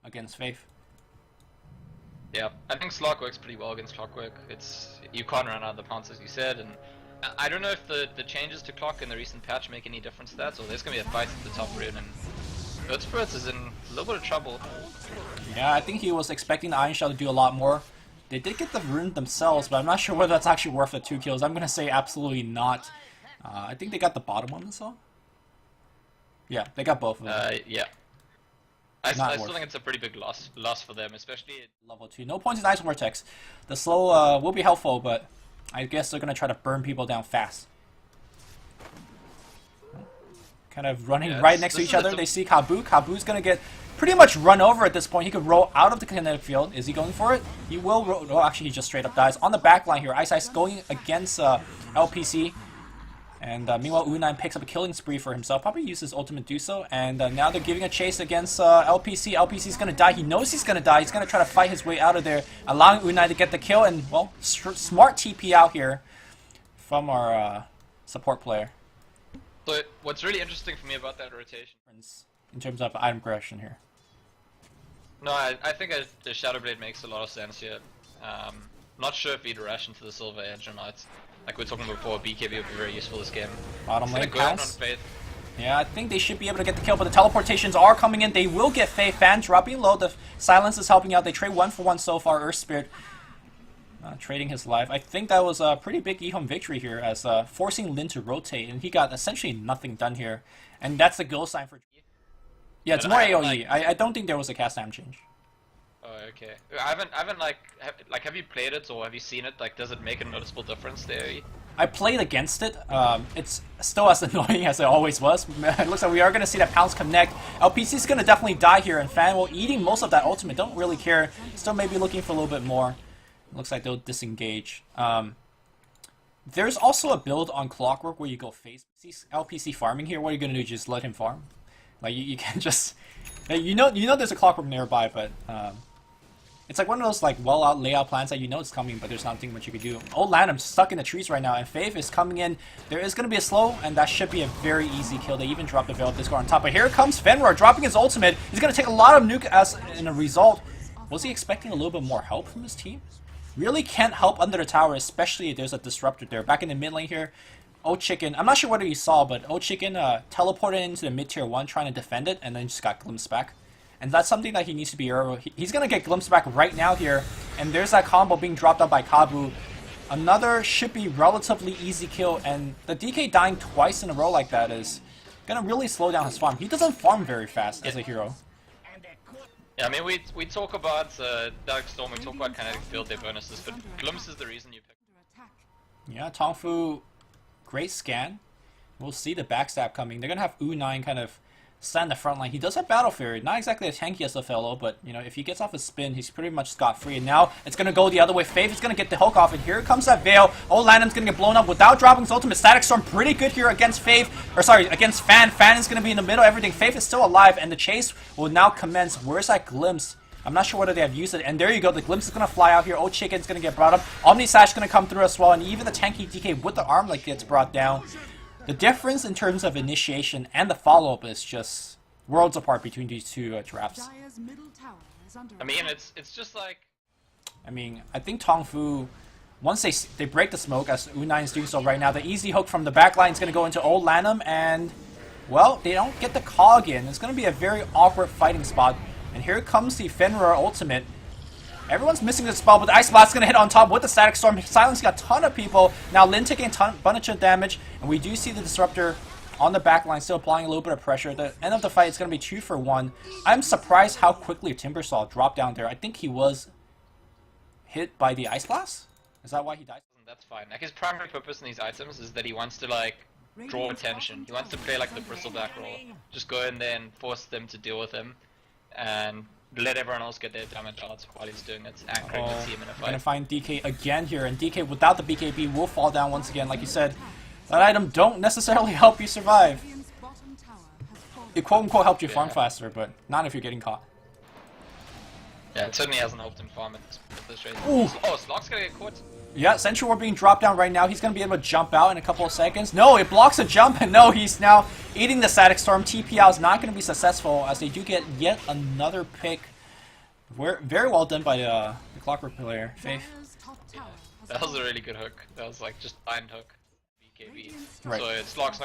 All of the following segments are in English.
against Faith. Yeah, I think Slog works pretty well against Clockwork. You can't run out of the pounce as you said, and I don't know if the changes to Clock in the recent patch make any difference to that, so there's gonna be a fight at the top rune, and Earth Spirits is in a little bit of trouble. Yeah, I think he was expecting the Iron Shell to do a lot more. They did get the rune themselves, but I'm not sure whether that's actually worth the 2 kills. I'm gonna say absolutely not. I think they got the bottom one as well. Yeah, they got both of them. Yeah. I still think it's a pretty big loss for them, especially at level 2. No points in Ice Vortex. The slow will be helpful, but I guess they're gonna try to burn people down fast. Kind of running right next to each other. They see Kabu. Kabu's gonna get pretty much run over at this point. He could roll out of the kinetic field. Is he going for it? He will roll. Oh, actually, he just straight up dies. On the back line here, Ice going against LPC. And meanwhile, U9 picks up a killing spree for himself. Probably uses ultimate do so. And now they're giving a chase against LPC. LPC's going to die. He knows he's going to die. He's going to try to fight his way out of there, allowing U9 to get the kill. And, well, smart TP out here from our support player. So what's really interesting for me about that rotation, in terms of item progression here. No, I think the Shadow Blade makes a lot of sense here. Not sure if he'd rush into the Silver Edge or not. Like we were talking before, BKB would be very useful this game. Bottom lane pass. Faith. Yeah, I think they should be able to get the kill, but the teleportations are coming in. They will get Faith. Fan dropping low. The silence is helping out. They trade 1-for-1 so far. Earth Spirit trading his life. I think that was a pretty big EHOME victory here, as forcing Lin to rotate, and he got essentially nothing done here. And that's the goal sign for... Yeah, it's more AoE. I don't think there was a cast time change. Oh, okay. I haven't have you played it or have you seen it? Like, does it make a noticeable difference there? I played against it. It's still as annoying as it always was. It looks like we are going to see that Pounce connect. LPC's going to definitely die here, and Fan will eating most of that ultimate. Don't really care. Still maybe looking for a little bit more. Looks like they'll disengage. There's also a build on Clockwork where you go face LPC farming here. What are you going to do? Just let him farm? Like, you can just... You know there's a Clockwork nearby, but... it's like one of those like well-out layout plans that you know it's coming, but there's nothing much you can do. Old Lanham's stuck in the trees right now, and Faith is coming in. There is going to be a slow, and that should be a very easy kill. They even dropped the Veil of Discord on top. But here comes Fenrir dropping his ultimate. He's going to take a lot of nuke as in a result. Was he expecting a little bit more help from his team? Really can't help under the tower, especially if there's a disruptor there. Back in the mid lane here, Old Chicken, I'm not sure whether you saw, but Old Chicken teleported into the mid-tier 1 trying to defend it, and then just got glimpsed back. And that's something that he needs to be aware of. He's going to get glimpsed back right now here. And there's that combo being dropped out by Kabu. Another should be relatively easy kill. And the DK dying twice in a row like that is going to really slow down his farm. He doesn't farm very fast as a hero. Yeah, I mean, we talk about Dark Storm, we talk about Kinetic Field, their bonuses, but Glimpse is the reason you pick. Yeah, TongFu, great scan. We'll see the backstab coming. They're going to have U9 kind of stand the front line. He does have Battle Fury, not exactly as tanky as the fellow, but you know, if he gets off his spin, he's pretty much scot-free. And now it's going to go the other way. Faith is going to get the hook off, and here comes that Veil. Old Landon's going to get blown up without dropping his ultimate. Static Storm pretty good here against Faith, or sorry, against Fan. Fan is going to be in the middle, everything. Faith is still alive, and the chase will now commence. Where's that glimpse? I'm not sure whether they have used it, and there you go. The glimpse is going to fly out here. Old Chicken's going to get brought up. Omni Sash going to come through as well, and even the tanky DK with the arm like gets brought down. The difference in terms of initiation and the follow-up is just worlds apart between these two drafts. I mean, it's just like... I mean, I think TongFu, once they break the smoke, as U9 is doing so right now, the easy hook from the back line is going to go into Old Lanham, and, well, they don't get the cog in. It's going to be a very awkward fighting spot. And here comes the Fenrir ultimate. Everyone's missing the spell, but the Ice Blast's going to hit on top with the Static Storm. Silence got a ton of people. Now Lin taking a bunch of damage, and we do see the Disruptor on the back line, still applying a little bit of pressure. At the end of the fight, it's going to be 2-for-1. I'm surprised how quickly Timbersaw dropped down there. I think he was hit by the Ice Blast? Is that why he died? That's fine. Like, his primary purpose in these items is that he wants to, like, draw attention. He wants to play, like, the Bristleback role. Just go in there and force them to deal with him, and let everyone else get their damage out while he's doing it, anchoring the team in a fight. Gonna find DK again here, and DK without the BKB will fall down once again. Like you said, that item don't necessarily help you survive. It quote-unquote helped you farm faster, but not if you're getting caught. Yeah, it certainly hasn't helped him farm at this rate. Ooh. Oh, Slog's gonna get caught. Yeah, Sentry Ward being dropped down right now. He's going to be able to jump out in a couple of seconds. No, it blocks a jump, and no, he's now eating the Static Storm. TP out is not going to be successful, as they do get yet another pick Very well done by the Clockwork player, Faith. That was a really good hook. That was like just blind hook. BKB. Right. So Slog's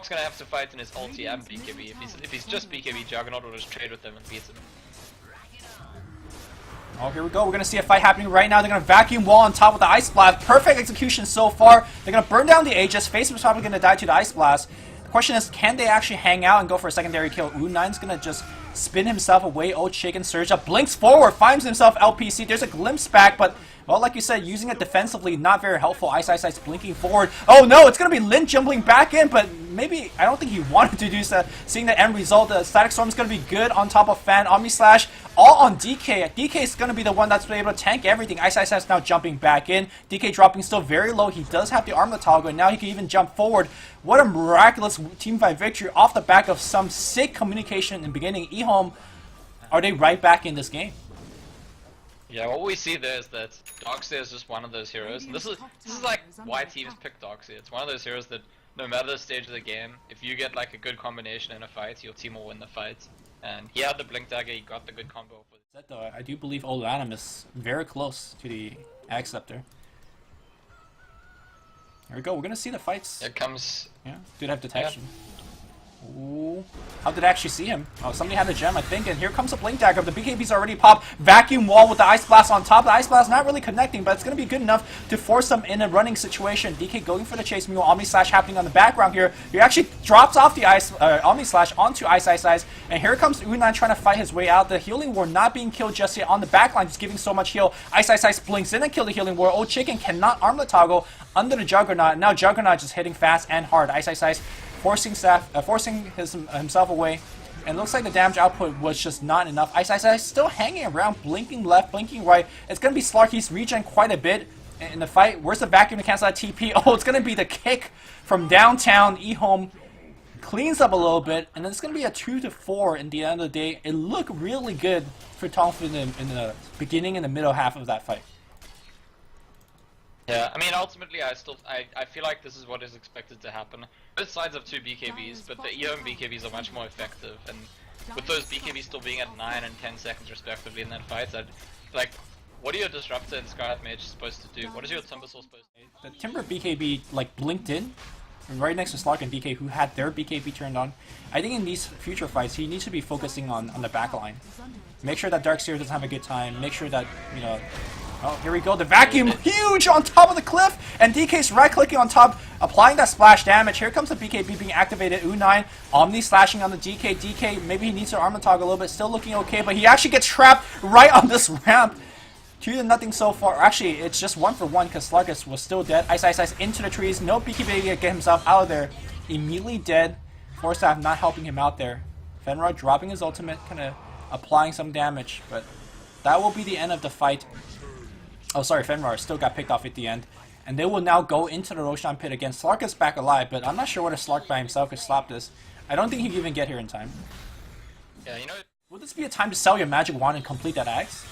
gonna have to fight in his ulti and BKB. If he's just BKB, Juggernaut will just trade with him and beat him. Oh, here we go. We're going to see a fight happening right now. They're going to vacuum wall on top with the Ice Blast. Perfect execution so far. They're going to burn down the Aegis. Face is probably going to die to the Ice Blast. The question is, can they actually hang out and go for a secondary kill? U9's going to just spin himself away. Oh, Chicken Surge up. Blinks forward. Finds himself LPC. There's a glimpse back, but... well, like you said, using it defensively, not very helpful. Ice blinking forward. Oh no, it's going to be Lin jumping back in, but maybe, I don't think he wanted to do so. Seeing the end result, the Static Storm is going to be good on top of Fan. Omni Slash, all on DK. DK is going to be the one that's able to tank everything. Ice now jumping back in. DK dropping still very low. He does have the armor toggle, and now he can even jump forward. What a miraculous teamfight victory off the back of some sick communication in the beginning. EHOME, are they right back in this game? Yeah, what we see there is that Darkseer is just one of those heroes, and this is like why teams pick Darkseer. It's one of those heroes that no matter the stage of the game, if you get like a good combination in a fight, your team will win the fight. And he had the Blink Dagger, he got the good combo. Though, I do believe Olanum is very close to the Acceptor. Here we go, we're gonna see the fights. It comes... yeah, did have detection. Yeah. Ooh. How did I actually see him? Oh, somebody had the gem, I think, and here comes a Blink Dagger. The BKB's already popped. Vacuum wall with the Ice Blast on top. The Ice Blast not really connecting, but it's going to be good enough to force them in a running situation. DK going for the chase. Meanwhile, Omni Slash happening on the background here. He actually drops off the Omni Slash onto Ice, and here comes U9 trying to fight his way out. The Healing Ward not being killed just yet on the backline, just giving so much heal. Ice blinks in and kill the Healing Ward. Old Chicken cannot arm the toggle under the Juggernaut. Now Juggernaut just hitting fast and hard. Ice. Forcing himself away, and it looks like the damage output was just not enough. Ice still hanging around, blinking left, blinking right. It's going to be Slark. He's regen quite a bit in the fight. Where's the vacuum to cancel that TP? Oh, it's going to be the kick from downtown. EHOME cleans up a little bit, and then it's going to be a 2-4 in the end of the day. It looked really good for TongFu in the beginning and the middle half of that fight. Yeah, I mean, ultimately, I feel like this is what is expected to happen. Both sides have two BKBs, but the EHOME BKBs are much more effective, and with those BKBs still being at 9 and 10 seconds respectively in that fight, like, what are your Disruptor and Scarlet Mage supposed to do? What is your Timbersaw supposed to do? The Timber BKB, like, blinked in, right next to Slark and DK, who had their BKB turned on. I think in these future fights, he needs to be focusing on the backline. Make sure that Darkseer doesn't have a good time, make sure that, you know... oh, here we go. The vacuum, huge on top of the cliff, and DK's right-clicking on top, applying that splash damage. Here comes the BKB being activated. U9, Omni slashing on the DK. DK, maybe he needs to armor toggle a little bit, still looking okay, but he actually gets trapped right on this ramp. 2-0 so far. Actually, it's just 1-for-1 because Sluggus was still dead. Ice into the trees. No BKB to get himself out of there. Immediately dead. Forstaff not helping him out there. Fenrir dropping his ultimate, kind of applying some damage, but that will be the end of the fight. Oh, sorry, Fenrir still got picked off at the end. And they will now go into the Roshan pit again. Slark is back alive, but I'm not sure whether Slark by himself could stop this. I don't think he can even get here in time. Yeah, you know... will this be a time to sell your magic wand and complete that axe?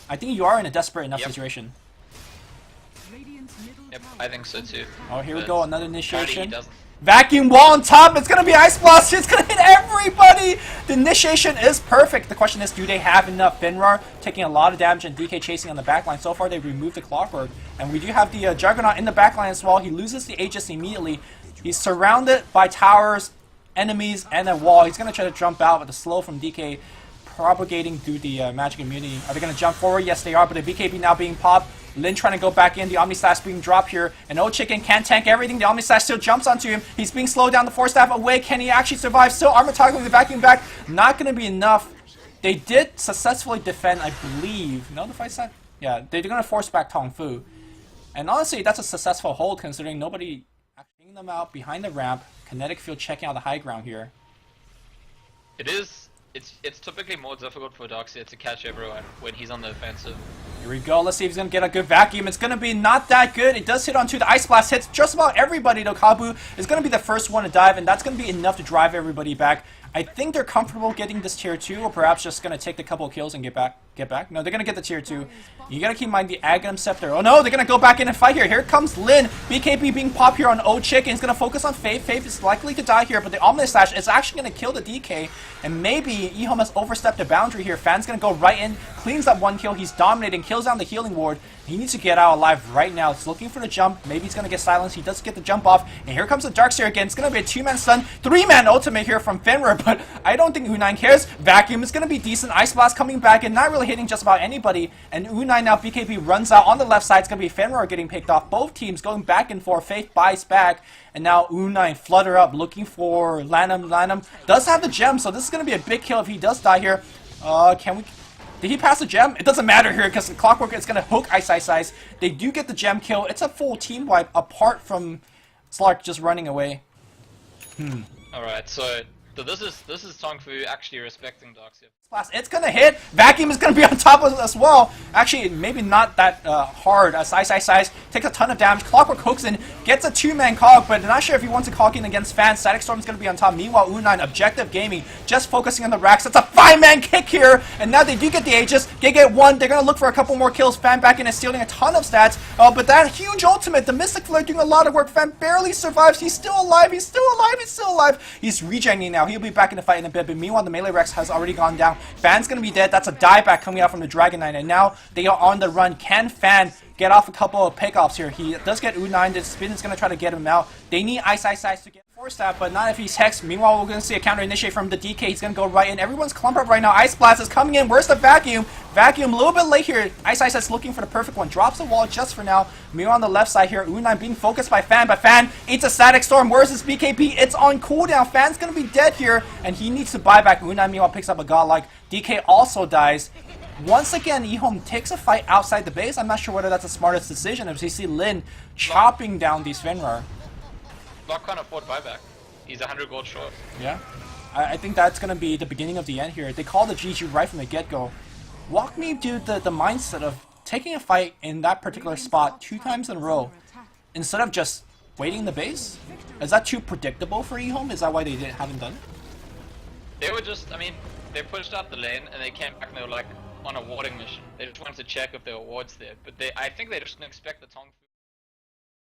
I think you are in a desperate enough situation. Yep, I think so too. Oh, here we go, another initiation. Doesn't. Vacuum wall on top, it's gonna be Ice Blast, it's gonna hit everybody! The initiation is perfect. The question is, do they have enough? Fenrir taking a lot of damage and DK chasing on the backline. So far, they've removed the Clockwork. And we do have the Juggernaut in the backline as well. He loses the Aegis immediately. He's surrounded by towers, enemies, and a wall. He's gonna try to jump out, but the slow from DK propagating through the magic immunity. Are they gonna jump forward? Yes, they are, but the BKB now being popped. Lin trying to go back in, the Omni Slash being dropped here, and Old Chicken can't tank everything. The Omni Slash still jumps onto him. He's being slowed down, the Force Staff away. Can he actually survive? Still armor toggling the vacuum back. Not going to be enough. They did successfully defend, I believe. No, the fight's not. Yeah, they're going to force back TongFu. And honestly, that's a successful hold considering nobody taking them out behind the ramp. Kinetic Field checking out the high ground here. It is. It's typically more difficult for Darkseer to catch everyone when he's on the offensive. Here we go. Let's see if he's going to get a good vacuum. It's going to be not that good. It does hit onto the Ice Blast. Hits just about everybody, though. Kabu is going to be the first one to dive, and that's going to be enough to drive everybody back. I think they're comfortable getting this tier 2, or perhaps just going to take a couple of kills and get back. get back? No, they're gonna get the tier 2. You gotta keep in mind the Aghanim Scepter. Oh no, they're gonna go back in and fight here. Here comes Lin. BKB being popped here on O-Chick, and he's gonna focus on Faith. Faith is likely to die here, but the Ominous Slash is actually gonna kill the DK, and maybe EHOME has overstepped the boundary here. Fan's gonna go right in, cleans up 1 kill. He's dominating, kills down the healing ward. He needs to get out alive right now. He's looking for the jump. Maybe he's gonna get silenced. He does get the jump off, and here comes the Darkseer again. It's gonna be a 2-man stun, 3-man ultimate here from Fenrir, but I don't think U9 cares. Vacuum is gonna be decent. Ice Blast coming back and not really hitting just about anybody. And U9 now, BKB runs out on the left side. It's gonna be Fenrir getting picked off. Both teams going back and forth. Faith buys back, and now U9 flutter up, looking for Lanham. Lanham does have the gem, so this is gonna be a big kill if he does die here. Can we? Did he pass the gem? It doesn't matter here because the Clockwork is going to hook Ice. They do get the gem kill. It's a full team wipe apart from Slark just running away. Alright, so this is TongFu actually respecting Darkseer. It's gonna hit. Vacuum is gonna be on top of it as well. Actually, maybe not that hard. Ice takes a ton of damage. Clockwork hooks in, gets a 2-man cog, but not sure if he wants to cog in against Fan. Static Storm is gonna be on top. Meanwhile, U9 Objective Gaming just focusing on the racks. It's a 5-man kick here, and now they do get the Aegis. They get 1. They're gonna look for a couple more kills. Fan back in and stealing a ton of stats. But that huge ultimate, the Mystic Flare doing a lot of work. Fan barely survives. He's still alive. He's still alive. He's regenerating now. He'll be back in the fight in a bit. But meanwhile, the melee Rex has already gone down. Fan's gonna be dead. That's a dieback coming out from the Dragon Knight, and now they are on the run. Can Fan get off a couple of pickoffs here? He does get U9. The spin is gonna try to get him out. They need Ice to get force that, but not if he's Hex. Meanwhile, we're gonna see a counter initiate from the DK. He's gonna go right in. Everyone's clumped up right now. Ice Blast is coming in. Where's the Vacuum? Vacuum a little bit late here. Ice is looking for the perfect one. Drops the wall just for now. Meanwhile, on the left side here, U9 being focused by Fan, but Fan eats a Static Storm. Where's his BKB? It's on cooldown. Fan's gonna be dead here, and he needs to buy back. U9 meanwhile picks up a godlike. DK also dies. Once again, EHOME takes a fight outside the base. I'm not sure whether that's the smartest decision as we see Lin chopping down these Fenrir. Lock can't afford buyback. He's 100 gold short. Yeah. I think that's going to be the beginning of the end here. They call the GG right from the get-go. Walk me through the mindset of taking a fight in that particular spot 2 times in a row instead of just waiting in the base. Is that too predictable for EHOME? Is that why they haven't done it? They were just, I mean, they pushed out the lane and they came back and they were like on a warding mission. They just wanted to check if there were wards there. But I think they just didn't expect the TongFu